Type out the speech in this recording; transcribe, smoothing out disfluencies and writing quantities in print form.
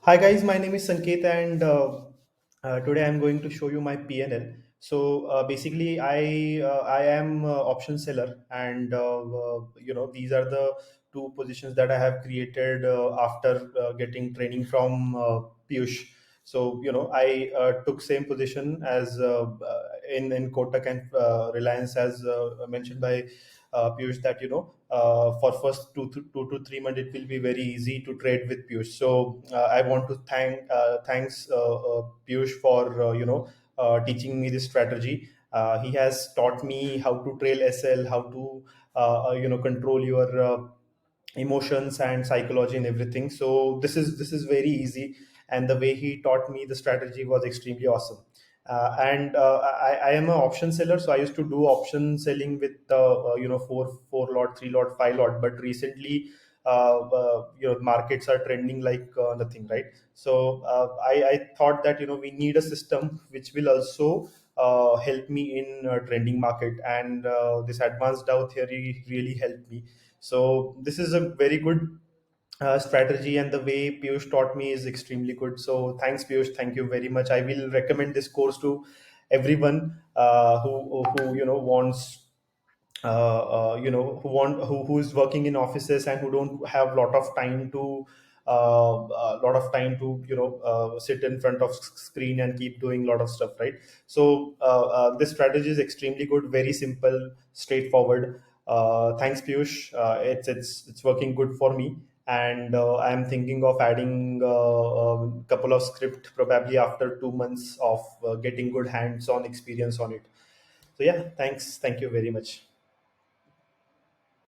Hi guys, my name is Sanket, and today I'm going to show you my PNL. So basically, I am option seller, and these are the two positions that I have created after getting training from Piyush. So I took same position as in Kotak and Reliance, as mentioned by Piyush, that for first two to 3 months it will be very easy to trade with Piyush. So I want to thanks Piyush for teaching me this strategy. He has taught me how to trail SL, how to control your emotions and psychology and everything. So this is very easy, and the way he taught me the strategy was extremely awesome. And I am an option seller, so I used to do option selling with four lot, three lot, five lot. But recently, markets are trending like nothing, right? So I thought that we need a system which will also help me in trending market, and this advanced Dow theory really helped me. So this is a very good strategy, and the way Piyush taught me is extremely good. So thanks, Piyush. Thank you very much. I will recommend this course to everyone who wants who is working in offices and who don't have lot of time to sit in front of screen and keep doing a lot of stuff, right? So this strategy is extremely good, very simple, straightforward. Thanks, Piyush. It's working good for me, and I'm thinking of adding a couple of script probably after 2 months of getting good hands-on experience on it. So yeah, thank you very much.